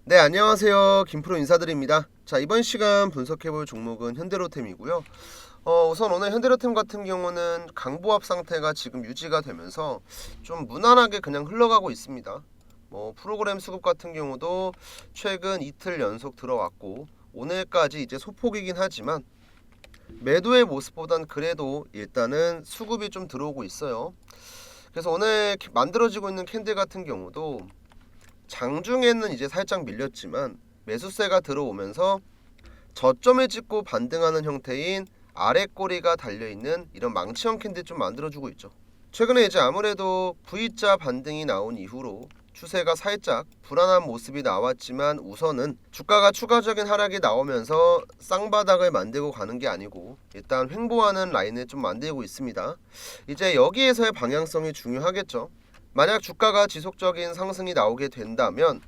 네, 안녕하세요. 김프로 인사드립니다. 자, 이번 시간 분석해볼 종목은 현대로템이고요. 우선 오늘 현대로템 같은 경우는 강보합 상태가 지금 유지가 되면서 좀 무난하게 그냥 흘러가고 있습니다. 프로그램 수급 같은 경우도 최근 이틀 연속 들어왔고 오늘까지 이제 소폭이긴 하지만 매도의 모습보단 그래도 일단은 수급이 좀 들어오고 있어요. 그래서 오늘 만들어지고 있는 캔들 같은 경우도 장중에는 이제 살짝 밀렸지만 매수세가 들어오면서 저점을 찍고 반등하는 형태인 아래 꼬리가 달려있는 이런 망치형 캔들 좀 만들어주고 있죠. 최근에 이제 아무래도 V자 반등이 나온 이후로 추세가 살짝 불안한 모습이 나왔지만 우선은 주가가 추가적인 하락이 나오면서 쌍바닥을 만들고 가는 게 아니고 일단 횡보하는 라인을 좀 만들고 있습니다. 이제 여기에서의 방향성이 중요하겠죠. 만약 주가가 지속적인 상승이 나오게 된다면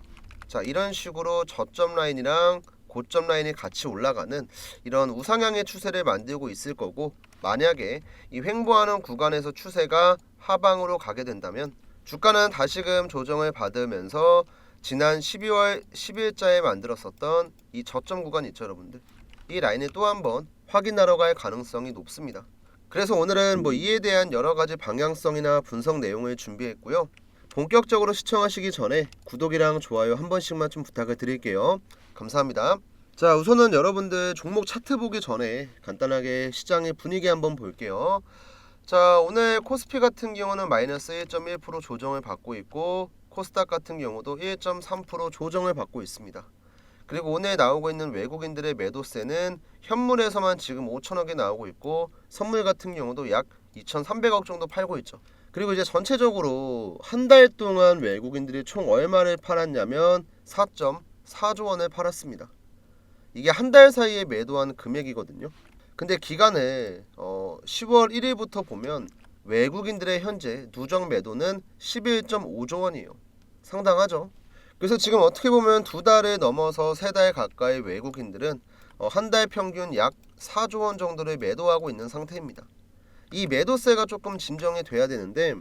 자, 이런 식으로 저점 라인이랑 고점 라인이 같이 올라가는 이런 우상향의 추세를 만들고 있을 거고, 만약에 이 횡보하는 구간에서 추세가 하방으로 가게 된다면 주가는 다시금 조정을 받으면서 지난 12월 10일자에 만들었었던 이 저점 구간 있죠, 여러분들. 이 라인을 또 한번 확인하러 갈 가능성이 높습니다. 그래서 오늘은 이에 대한 여러 가지 방향성이나 분석 내용을 준비했고요. 본격적으로 시청하시기 전에 구독이랑 좋아요 한 번씩만 좀 부탁을 드릴게요. 감사합니다. 자, 우선은 여러분들 종목 차트 보기 전에 간단하게 시장의 분위기 한번 볼게요. 자, 오늘 코스피 같은 경우는 마이너스 1.1% 조정을 받고 있고 코스닥 같은 경우도 1.3% 조정을 받고 있습니다. 그리고 오늘 나오고 있는 외국인들의 매도세는 현물에서만 지금 5천억이 나오고 있고 선물 같은 경우도 약 2,300억 정도 팔고 있죠. 그리고 이제 전체적으로 한 달 동안 외국인들이 총 얼마를 팔았냐면 4.4조 원을 팔았습니다. 이게 한 달 사이에 매도한 금액이거든요. 근데 기간을 10월 1일부터 보면 외국인들의 현재 누적 매도는 11.5조 원이에요. 상당하죠. 그래서 지금 어떻게 보면 두 달을 넘어서 세 달 가까이 외국인들은 한 달 평균 약 4조 원 정도를 매도하고 있는 상태입니다. 이 매도세가 조금 진정이 돼야 되는데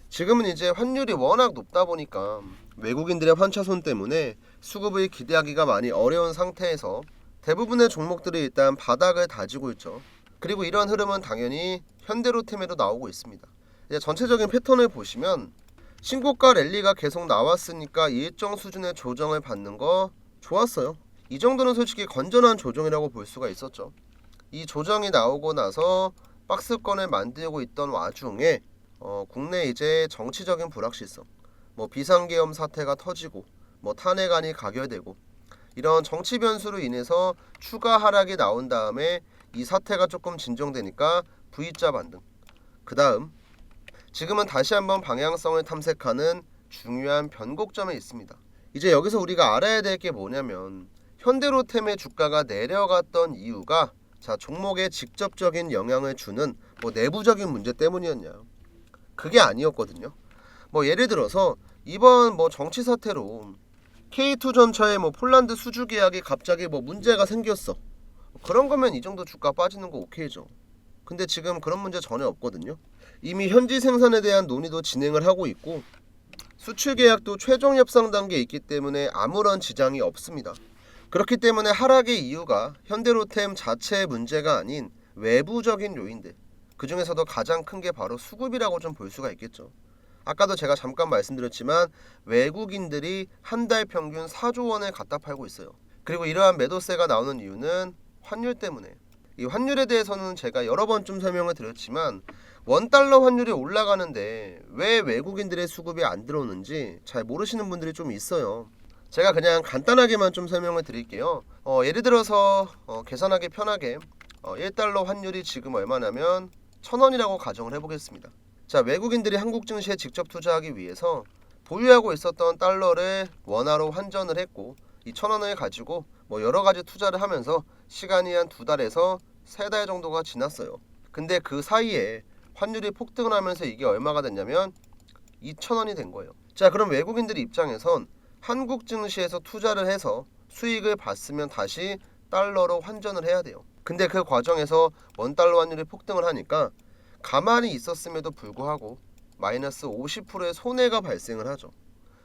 지금은 이제 환율이 워낙 높다 보니까 외국인들의 환차손 때문에 수급을 기대하기가 많이 어려운 상태에서 대부분의 종목들이 일단 바닥을 다지고 있죠. 그리고 이런 흐름은 당연히 현대로템에도 나오고 있습니다. 이제 전체적인 패턴을 보시면 신고가 랠리가 계속 나왔으니까 일정 수준의 조정을 받는 거 좋았어요. 이 정도는 솔직히 건전한 조정이라고 볼 수가 있었죠. 이 조정이 나오고 나서 박스권을 만들고 있던 와중에 국내 이제 정치적인 불확실성, 비상계엄 사태가 터지고 탄핵안이 가결되고 이런 정치 변수로 인해서 추가 하락이 나온 다음에 이 사태가 조금 진정되니까 V자 반등. 그 다음 지금은 다시 한번 방향성을 탐색하는 중요한 변곡점에 있습니다. 이제 여기서 우리가 알아야 될 게 뭐냐면 현대로템의 주가가 내려갔던 이유가 자, 종목에 직접적인 영향을 주는 내부적인 문제 때문이었냐. 그게 아니었거든요. 예를 들어서 이번 정치 사태로 K2전차의 폴란드 수주 계약이 갑자기 문제가 생겼어. 그런 거면 이 정도 주가 빠지는 거 오케이죠. 근데 지금 그런 문제 전혀 없거든요. 이미 현지 생산에 대한 논의도 진행을 하고 있고 수출 계약도 최종 협상 단계에 있기 때문에 아무런 지장이 없습니다. 그렇기 때문에 하락의 이유가 현대로템 자체의 문제가 아닌 외부적인 요인들, 그 중에서도 가장 큰 게 바로 수급이라고 좀 볼 수가 있겠죠. 아까도 제가 잠깐 말씀드렸지만 외국인들이 한 달 평균 4조 원을 갖다 팔고 있어요. 그리고 이러한 매도세가 나오는 이유는 환율 때문에. 이 환율에 대해서는 제가 여러 번 좀 설명을 드렸지만 원달러 환율이 올라가는데 왜 외국인들의 수급이 안 들어오는지 잘 모르시는 분들이 좀 있어요. 제가 그냥 간단하게만 좀 설명을 드릴게요. 예를 들어서 계산하기 편하게 1달러 환율이 지금 얼마냐면 1,000원이라고 가정을 해보겠습니다. 자, 외국인들이 한국 증시에 직접 투자하기 위해서 보유하고 있었던 달러를 원화로 환전을 했고 이 1,000원을 가지고 여러 가지 투자를 하면서 시간이 한 2달에서 3달 정도가 지났어요. 근데 그 사이에 환율이 폭등을 하면서 이게 얼마가 됐냐면 2,000원이 된 거예요. 자, 그럼 외국인들 입장에선 한국 증시에서 투자를 해서 수익을 봤으면 다시 달러로 환전을 해야 돼요. 근데 그 과정에서 원달러 환율이 폭등을 하니까 가만히 있었음에도 불구하고 마이너스 50%의 손해가 발생을 하죠.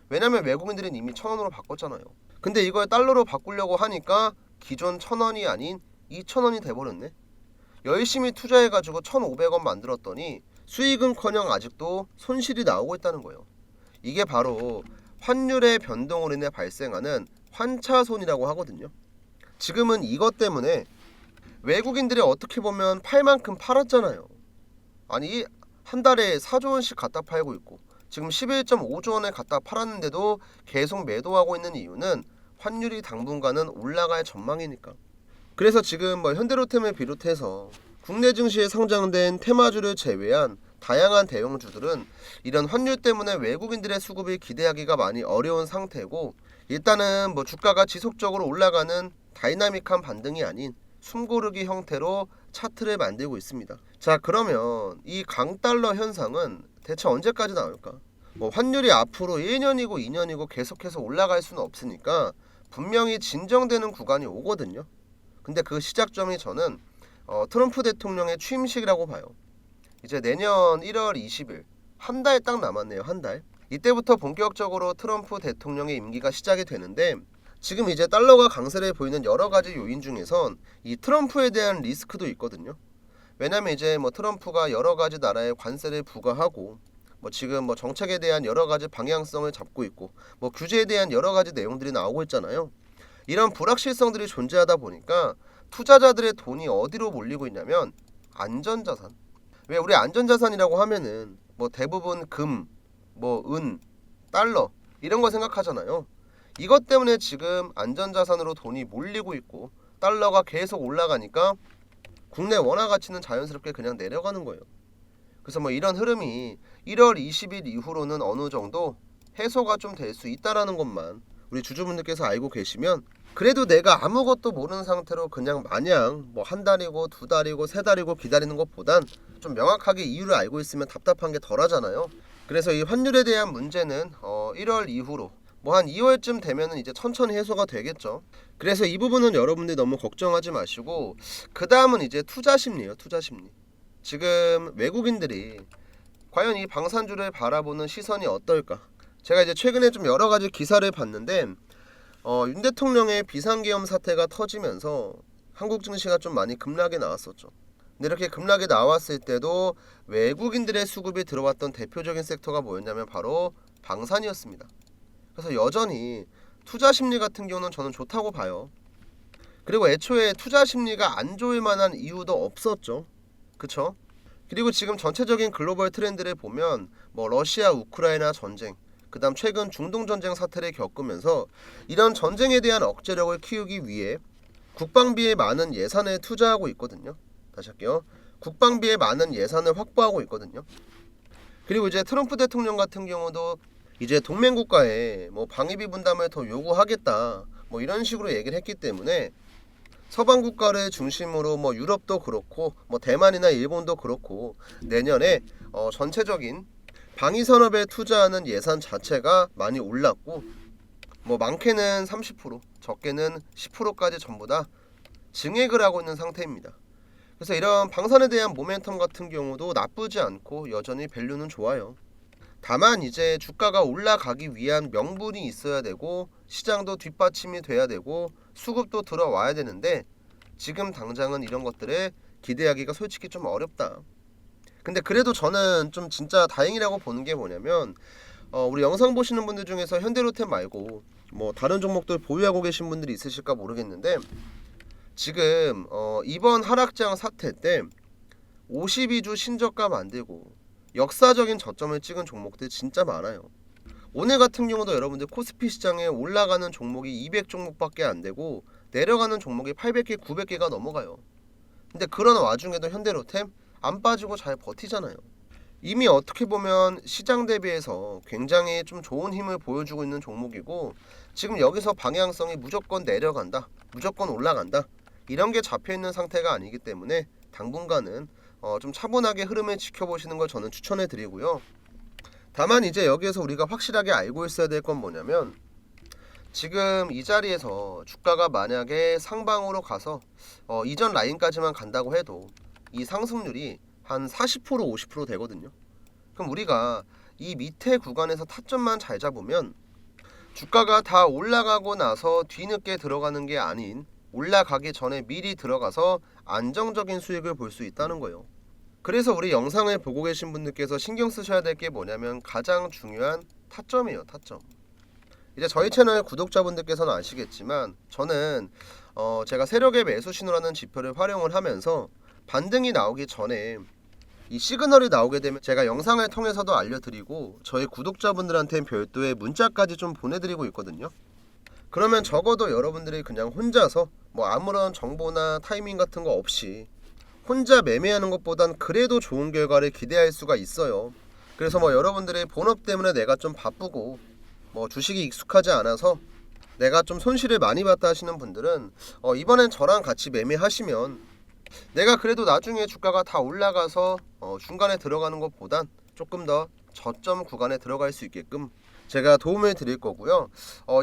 왜냐면 외국인들은 이미 1,000원으로 바꿨잖아요. 근데 이걸 달러로 바꾸려고 하니까 기존 1,000원이 아닌 2,000원이 돼버렸네. 열심히 투자해가지고 1,500원 만들었더니 수익은커녕 아직도 손실이 나오고 있다는 거예요. 이게 바로 환율의 변동으로 인해 발생하는 환차손이라고 하거든요. 지금은 이것 때문에 외국인들이 어떻게 보면 팔 만큼 팔았잖아요. 아니 한 달에 4조 원씩 갖다 팔고 있고 지금 11.5조 원에 갖다 팔았는데도 계속 매도하고 있는 이유는 환율이 당분간은 올라갈 전망이니까. 그래서 지금 현대로템을 비롯해서 국내 증시에 상장된 테마주를 제외한 다양한 대형주들은 이런 환율 때문에 외국인들의 수급을 기대하기가 많이 어려운 상태고, 일단은 주가가 지속적으로 올라가는 다이나믹한 반등이 아닌 숨고르기 형태로 차트를 만들고 있습니다. 자, 그러면 이 강달러 현상은 대체 언제까지 나올까? 환율이 앞으로 1년이고 2년이고 계속해서 올라갈 수는 없으니까 분명히 진정되는 구간이 오거든요. 근데 그 시작점이 저는 트럼프 대통령의 취임식이라고 봐요. 이제 내년 1월 20일 한 달 딱 남았네요. 한 달. 이때부터 본격적으로 트럼프 대통령의 임기가 시작이 되는데, 지금 이제 달러가 강세를 보이는 여러 가지 요인 중에선 이 트럼프에 대한 리스크도 있거든요. 왜냐면 이제 트럼프가 여러 가지 나라에 관세를 부과하고 지금 정책에 대한 여러 가지 방향성을 잡고 있고 규제에 대한 여러 가지 내용들이 나오고 있잖아요. 이런 불확실성들이 존재하다 보니까 투자자들의 돈이 어디로 몰리고 있냐면 안전자산. 왜 우리 안전자산이라고 하면은 대부분 금, 은, 달러 이런 거 생각하잖아요. 이것 때문에 지금 안전자산으로 돈이 몰리고 있고 달러가 계속 올라가니까 국내 원화 가치는 자연스럽게 그냥 내려가는 거예요. 그래서 이런 흐름이 1월 20일 이후로는 어느 정도 해소가 좀 될 수 있다라는 것만 우리 주주분들께서 알고 계시면, 그래도 내가 아무것도 모르는 상태로 그냥 마냥 한 달이고 두 달이고 세 달이고 기다리는 것보단 좀 명확하게 이유를 알고 있으면 답답한 게 덜하잖아요. 그래서 이 환율에 대한 문제는 1월 이후로 한 2월쯤 되면은 이제 천천히 해소가 되겠죠. 그래서 이 부분은 여러분들이 너무 걱정하지 마시고, 그 다음은 이제 투자 심리예요. 투자 심리. 지금 외국인들이 과연 이 방산주를 바라보는 시선이 어떨까? 제가 이제 최근에 좀 여러 가지 기사를 봤는데 윤 대통령의 비상계엄 사태가 터지면서 한국 증시가 좀 많이 급락에 나왔었죠. 근데 이렇게 급락에 나왔을 때도 외국인들의 수급이 들어왔던 대표적인 섹터가 뭐였냐면 바로 방산이었습니다. 그래서 여전히 투자 심리 같은 경우는 저는 좋다고 봐요. 그리고 애초에 투자 심리가 안 좋을 만한 이유도 없었죠. 그쵸? 그리고 지금 전체적인 글로벌 트렌드를 보면 러시아 우크라이나 전쟁, 그 다음 최근 중동 전쟁 사태를 겪으면서 이런 전쟁에 대한 억제력을 키우기 위해 국방비에 많은 예산을 투자하고 있거든요. 다시 할게요. 국방비에 많은 예산을 확보하고 있거든요. 그리고 이제 트럼프 대통령 같은 경우도 이제 동맹국가에 방위비 분담을 더 요구하겠다 이런 식으로 얘기를 했기 때문에 서방 국가를 중심으로 유럽도 그렇고 대만이나 일본도 그렇고 내년에 전체적인 방위 산업에 투자하는 예산 자체가 많이 올랐고 많게는 30%, 적게는 10%까지 전부 다 증액을 하고 있는 상태입니다. 그래서 이런 방산에 대한 모멘텀 같은 경우도 나쁘지 않고 여전히 밸류는 좋아요. 다만 이제 주가가 올라가기 위한 명분이 있어야 되고 시장도 뒷받침이 돼야 되고 수급도 들어와야 되는데, 지금 당장은 이런 것들을 기대하기가 솔직히 좀 어렵다. 근데 그래도 저는 좀 진짜 다행이라고 보는 게 뭐냐면 우리 영상 보시는 분들 중에서 현대로템 말고 다른 종목들 보유하고 계신 분들이 있으실까 모르겠는데, 지금 이번 하락장 사태 때 52주 신저가 만들고 역사적인 저점을 찍은 종목들 진짜 많아요. 오늘 같은 경우도 여러분들 코스피 시장에 올라가는 종목이 200종목밖에 안 되고 내려가는 종목이 800개, 900개가 넘어가요. 근데 그런 와중에도 현대로템 안 빠지고 잘 버티잖아요. 이미 어떻게 보면 시장 대비해서 굉장히 좀 좋은 힘을 보여주고 있는 종목이고, 지금 여기서 방향성이 무조건 내려간다, 무조건 올라간다 이런 게 잡혀있는 상태가 아니기 때문에 당분간은 좀 차분하게 흐름을 지켜보시는 걸 저는 추천해 드리고요. 다만 이제 여기에서 우리가 확실하게 알고 있어야 될 건 뭐냐면, 지금 이 자리에서 주가가 만약에 상방으로 가서 이전 라인까지만 간다고 해도 이 상승률이 한 40% 50% 되거든요. 그럼 우리가 이 밑에 구간에서 타점만 잘 잡으면 주가가 다 올라가고 나서 뒤늦게 들어가는 게 아닌 올라가기 전에 미리 들어가서 안정적인 수익을 볼 수 있다는 거예요. 그래서 우리 영상을 보고 계신 분들께서 신경 쓰셔야 될 게 뭐냐면 가장 중요한 타점이에요. 타점. 이제 저희 채널 구독자분들께서는 아시겠지만 저는 제가 세력의 매수 신호라는 지표를 활용을 하면서 반등이 나오기 전에 이 시그널이 나오게 되면 제가 영상을 통해서도 알려드리고 저희 구독자분들한테는 별도의 문자까지 좀 보내드리고 있거든요. 그러면 적어도 여러분들이 그냥 혼자서 뭐 아무런 정보나 타이밍 같은 거 없이 혼자 매매하는 것보단 그래도 좋은 결과를 기대할 수가 있어요. 그래서 뭐 여러분들이 본업 때문에 내가 좀 바쁘고 뭐 주식이 익숙하지 않아서 내가 좀 손실을 많이 봤다 하시는 분들은 이번엔 저랑 같이 매매하시면 내가 그래도 나중에 주가가 다 올라가서 중간에 들어가는 것보단 조금 더 저점 구간에 들어갈 수 있게끔 제가 도움을 드릴 거고요.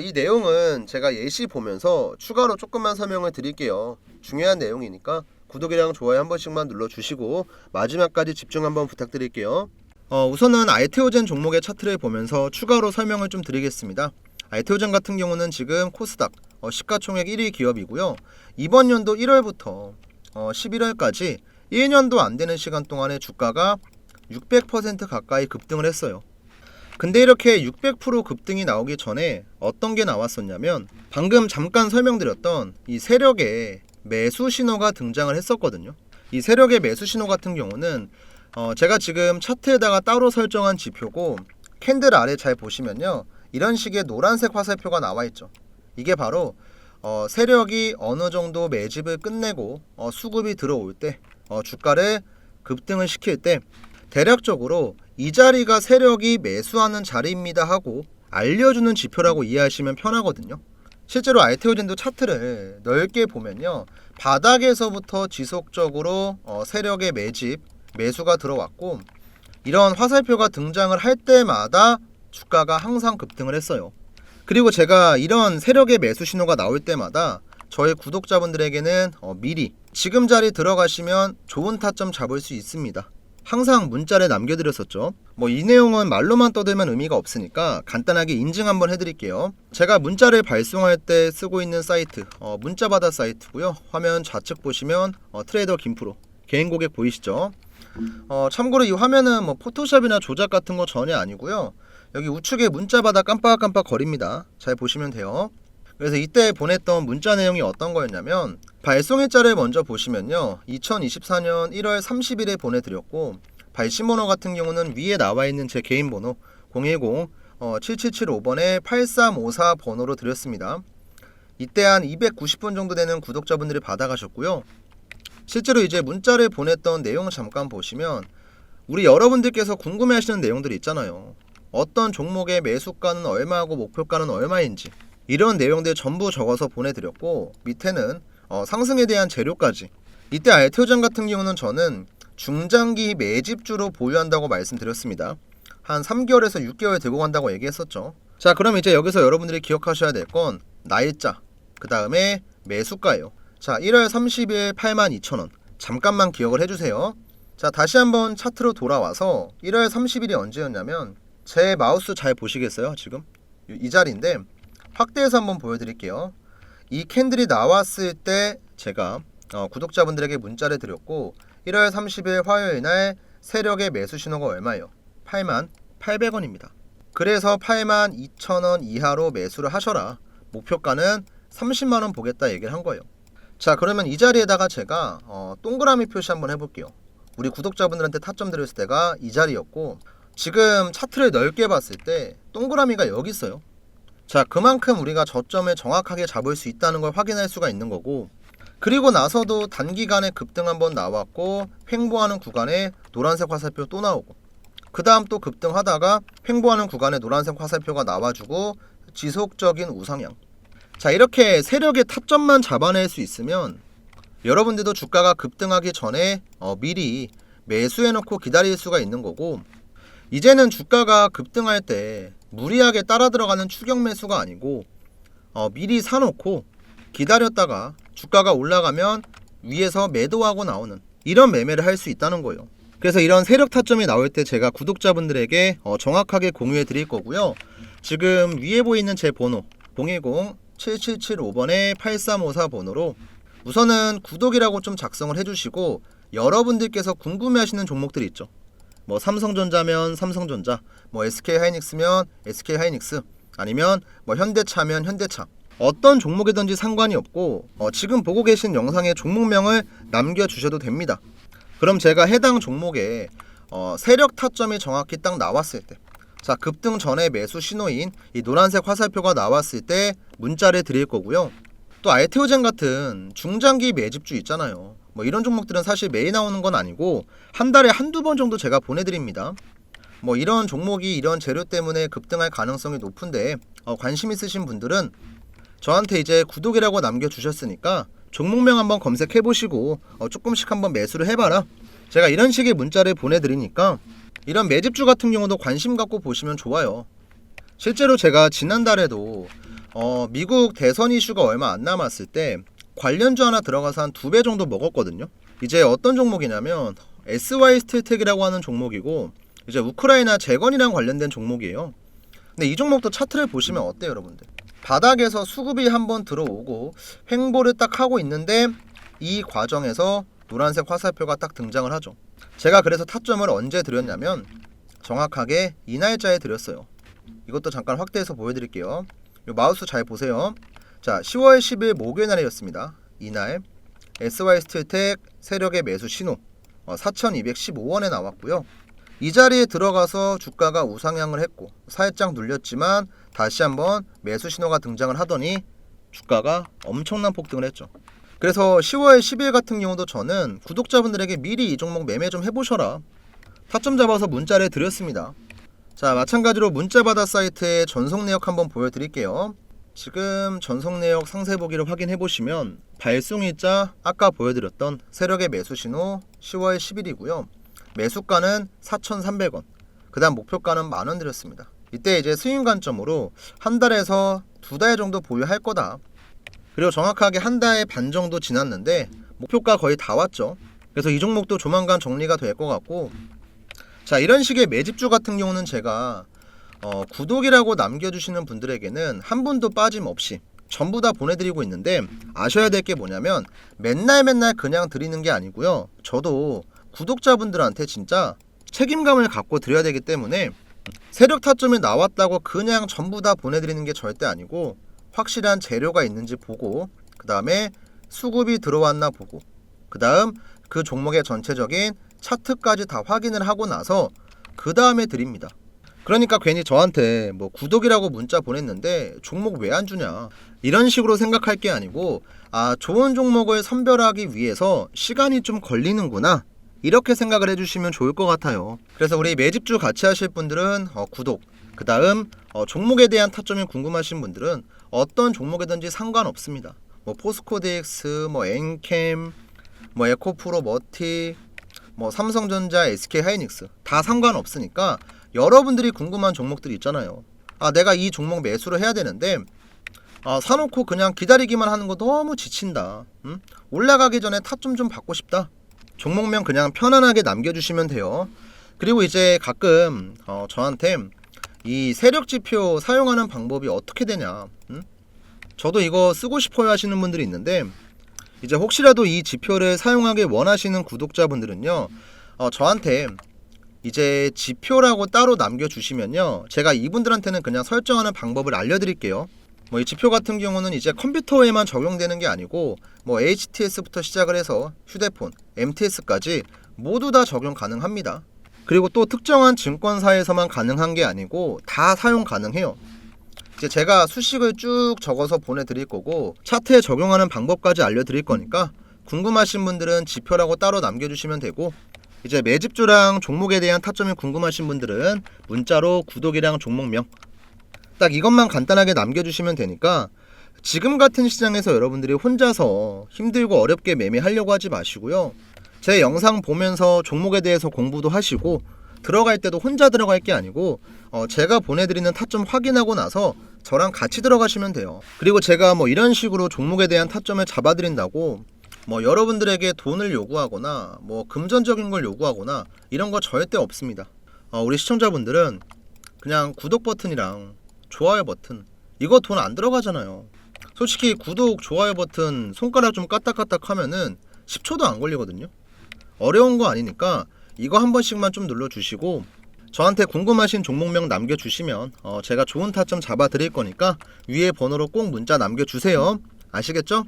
이 내용은 제가 예시 보면서 추가로 조금만 설명을 드릴게요. 중요한 내용이니까 구독이랑 좋아요 한 번씩만 눌러주시고 마지막까지 집중 한번 부탁드릴게요. 우선은 알테오젠 종목의 차트를 보면서 추가로 설명을 좀 드리겠습니다. 알테오젠 같은 경우는 지금 코스닥 시가총액 1위 기업이고요. 이번 연도 1월부터 11월까지 1년도 안 되는 시간 동안에 주가가 600% 가까이 급등을 했어요. 근데 이렇게 600% 급등이 나오기 전에 어떤 게 나왔었냐면 방금 잠깐 설명드렸던 이 세력의 매수 신호가 등장을 했었거든요. 이 세력의 매수 신호 같은 경우는 제가 지금 차트에다가 따로 설정한 지표고 캔들 아래 잘 보시면요. 이런 식의 노란색 화살표가 나와 있죠. 이게 바로 세력이 어느 정도 매집을 끝내고 수급이 들어올 때 주가를 급등을 시킬 때 대략적으로 이 자리가 세력이 매수하는 자리입니다 하고 알려주는 지표라고 이해하시면 편하거든요. 실제로 알테오젠도 차트를 넓게 보면요. 바닥에서부터 지속적으로 세력의 매수가 들어왔고 이런 화살표가 등장을 할 때마다 주가가 항상 급등을 했어요. 그리고 제가 이런 세력의 매수 신호가 나올 때마다 저희 구독자분들에게는 미리 지금 자리 들어가시면 좋은 타점 잡을 수 있습니다. 항상 문자를 남겨드렸었죠. 이 내용은 말로만 떠들면 의미가 없으니까 간단하게 인증 한번 해드릴게요. 제가 문자를 발송할 때 쓰고 있는 사이트 문자받아 사이트고요. 화면 좌측 보시면 트레이더 김프로 개인 고객 보이시죠? 참고로 이 화면은 포토샵이나 조작 같은 거 전혀 아니고요. 여기 우측에 문자받아 깜빡깜빡 거립니다. 잘 보시면 돼요. 그래서 이때 보냈던 문자 내용이 어떤 거였냐면 발송일자를 먼저 보시면요. 2024년 1월 30일에 보내드렸고 발신번호 같은 경우는 위에 나와 있는 제 개인 번호 010-7775번에 8354 번호로 드렸습니다. 이때 한 290분 정도 되는 구독자분들이 받아가셨고요. 실제로 이제 문자를 보냈던 내용 잠깐 보시면 우리 여러분들께서 궁금해하시는 내용들이 있잖아요. 어떤 종목의 매수가는 얼마고 목표가는 얼마인지 이런 내용들 전부 적어서 보내드렸고 밑에는 상승에 대한 재료까지. 이때 알테오젠 같은 경우는 저는 중장기 매집주로 보유한다고 말씀드렸습니다. 한 3개월에서 6개월 들고 간다고 얘기했었죠. 자, 그럼 이제 여기서 여러분들이 기억하셔야 될 건 날짜, 그 다음에 매수가예요. 자, 1월 30일 82,000원. 잠깐만 기억을 해주세요. 자, 다시 한번 차트로 돌아와서 1월 30일이 언제였냐면 제 마우스 잘 보시겠어요? 지금 이 자리인데 확대해서 한번 보여드릴게요. 이 캔들이 나왔을 때 제가 구독자분들에게 문자를 드렸고 1월 30일 화요일날 세력의 매수 신호가 얼마예요? 88,800원입니다. 그래서 82,000원 이하로 매수를 하셔라. 목표가는 30만원 보겠다 얘기를 한 거예요. 자, 그러면 이 자리에다가 제가 동그라미 표시 한번 해볼게요. 우리 구독자분들한테 타점 드렸을 때가 이 자리였고 지금 차트를 넓게 봤을 때 동그라미가 여기 있어요. 자, 그만큼 우리가 저점을 정확하게 잡을 수 있다는 걸 확인할 수가 있는 거고 그리고 나서도 단기간에 급등 한번 나왔고 횡보하는 구간에 노란색 화살표 또 나오고 그 다음 또 급등하다가 횡보하는 구간에 노란색 화살표가 나와주고 지속적인 우상향. 자, 이렇게 세력의 타점만 잡아낼 수 있으면 여러분들도 주가가 급등하기 전에 미리 매수해놓고 기다릴 수가 있는 거고 이제는 주가가 급등할 때 무리하게 따라 들어가는 추격 매수가 아니고 미리 사놓고 기다렸다가 주가가 올라가면 위에서 매도하고 나오는 이런 매매를 할 수 있다는 거예요. 그래서 이런 세력 타점이 나올 때 제가 구독자분들에게 정확하게 공유해 드릴 거고요. 지금 위에 보이는 제 번호 010-7775번에 8354 번호로 우선은 구독이라고 좀 작성을 해주시고, 여러분들께서 궁금해하시는 종목들이 있죠. 뭐 삼성전자면 삼성전자, 뭐 SK하이닉스면 SK하이닉스, 아니면 뭐 현대차면 현대차, 어떤 종목이든지 상관이 없고 지금 보고 계신 영상의 종목명을 남겨주셔도 됩니다. 그럼 제가 해당 종목에 세력 타점이 정확히 딱 나왔을 때, 자, 급등 전에 매수 신호인 이 노란색 화살표가 나왔을 때 문자를 드릴 거고요. 또 알테오젠 같은 중장기 매집주 있잖아요. 뭐 이런 종목들은 사실 매일 나오는 건 아니고 한 달에 한두 번 정도 제가 보내드립니다. 뭐 이런 종목이 이런 재료 때문에 급등할 가능성이 높은데 관심 있으신 분들은 저한테 이제 구독이라고 남겨주셨으니까 종목명 한번 검색해보시고 조금씩 한번 매수를 해봐라. 제가 이런 식의 문자를 보내드리니까 이런 매집주 같은 경우도 관심 갖고 보시면 좋아요. 실제로 제가 지난달에도 미국 대선 이슈가 얼마 안 남았을 때 관련주 하나 들어가서 한 2배 정도 먹었거든요. 이제 어떤 종목이냐면 SY스틸텍이라고 하는 종목이고, 이제 우크라이나 재건이랑 관련된 종목이에요. 근데 이 종목도 차트를 보시면 어때요, 여러분들? 바닥에서 수급이 한번 들어오고 횡보를 딱 하고 있는데 이 과정에서 노란색 화살표가 딱 등장을 하죠. 제가 그래서 타점을 언제 드렸냐면 정확하게 이날짜에 드렸어요. 이것도 잠깐 확대해서 보여드릴게요. 요 마우스 잘 보세요. 자, 10월 10일 목요일 날이었습니다. 이날 SY스틸텍 세력의 매수 신호 4,215원에 나왔고요. 이 자리에 들어가서 주가가 우상향을 했고 살짝 눌렸지만 다시 한번 매수 신호가 등장을 하더니 주가가 엄청난 폭등을 했죠. 그래서 10월 10일 같은 경우도 저는 구독자분들에게 미리 이 종목 매매 좀 해보셔라, 타점 잡아서 문자를 드렸습니다. 자, 마찬가지로 문자바다 사이트의 전송 내역 한번 보여드릴게요. 지금 전송 내역 상세 보기를 확인해 보시면 발송일자 아까 보여드렸던 세력의 매수 신호 10월 10일이고요. 매수가는 4,300원, 그 다음 목표가는 만원 드렸습니다. 이때 이제 스윙 관점으로 한 달에서 2달 정도 보유할 거다. 그리고 정확하게 한 달 반 정도 지났는데 목표가 거의 다 왔죠. 그래서 이 종목도 조만간 정리가 될 것 같고, 자, 이런 식의 매집주 같은 경우는 제가 구독이라고 남겨주시는 분들에게는 한 분도 빠짐없이 전부 다 보내드리고 있는데, 아셔야 될 게 뭐냐면 맨날 그냥 드리는 게 아니고요. 저도 구독자분들한테 진짜 책임감을 갖고 드려야 되기 때문에 세력 타점이 나왔다고 그냥 전부 다 보내드리는 게 절대 아니고, 확실한 재료가 있는지 보고, 그 다음에 수급이 들어왔나 보고, 그 다음 그 종목의 전체적인 차트까지 다 확인을 하고 나서 그 다음에 드립니다. 그러니까 괜히 저한테 뭐 구독이라고 문자 보냈는데 종목 왜 안 주냐 이런 식으로 생각할 게 아니고, 아, 좋은 종목을 선별하기 위해서 시간이 좀 걸리는구나, 이렇게 생각을 해주시면 좋을 것 같아요. 그래서 우리 매집주 같이 하실 분들은 구독, 그 다음 종목에 대한 타점이 궁금하신 분들은 어떤 종목이든지 상관없습니다. 뭐 포스코DX, 뭐 엔캠, 뭐 에코프로 머티, 뭐 삼성전자, SK하이닉스 다 상관없으니까 여러분들이 궁금한 종목들이 있잖아요. 아, 내가 이 종목 매수를 해야 되는데 사놓고 그냥 기다리기만 하는 거 너무 지친다. 올라가기 전에 타점 좀 받고 싶다. 종목명 그냥 편안하게 남겨주시면 돼요. 그리고 이제 가끔 저한테 이 세력지표 사용하는 방법이 어떻게 되냐, 저도 이거 쓰고 싶어요 하시는 분들이 있는데, 이제 혹시라도 이 지표를 사용하길 원하시는 구독자분들은요, 저한테 이제 지표라고 따로 남겨주시면요, 제가 이분들한테는 그냥 설정하는 방법을 알려드릴게요. 뭐 이 지표 같은 경우는 이제 컴퓨터에만 적용되는 게 아니고 뭐 HTS부터 시작을 해서 휴대폰, MTS까지 모두 다 적용 가능합니다. 그리고 또 특정한 증권사에서만 가능한 게 아니고 다 사용 가능해요. 이제 제가 수식을 쭉 적어서 보내드릴 거고 차트에 적용하는 방법까지 알려드릴 거니까 궁금하신 분들은 지표라고 따로 남겨주시면 되고, 이제 매집주랑 종목에 대한 타점이 궁금하신 분들은 문자로 구독이랑 종목명 딱 이것만 간단하게 남겨주시면 되니까, 지금 같은 시장에서 여러분들이 혼자서 힘들고 어렵게 매매하려고 하지 마시고요. 제 영상 보면서 종목에 대해서 공부도 하시고, 들어갈 때도 혼자 들어갈 게 아니고 제가 보내드리는 타점 확인하고 나서 저랑 같이 들어가시면 돼요. 그리고 제가 뭐 이런 식으로 종목에 대한 타점을 잡아드린다고 뭐 여러분들에게 돈을 요구하거나 뭐 금전적인 걸 요구하거나 이런 거 절대 없습니다. 우리 시청자분들은 그냥 구독 버튼이랑 좋아요 버튼 이거 돈 안 들어가잖아요. 솔직히 구독, 좋아요 버튼 손가락 좀 까딱까딱 하면은 10초도 안 걸리거든요. 어려운 거 아니니까 이거 한 번씩만 좀 눌러주시고 저한테 궁금하신 종목명 남겨주시면 제가 좋은 타점 잡아 드릴 거니까 위에 번호로 꼭 문자 남겨주세요. 아시겠죠?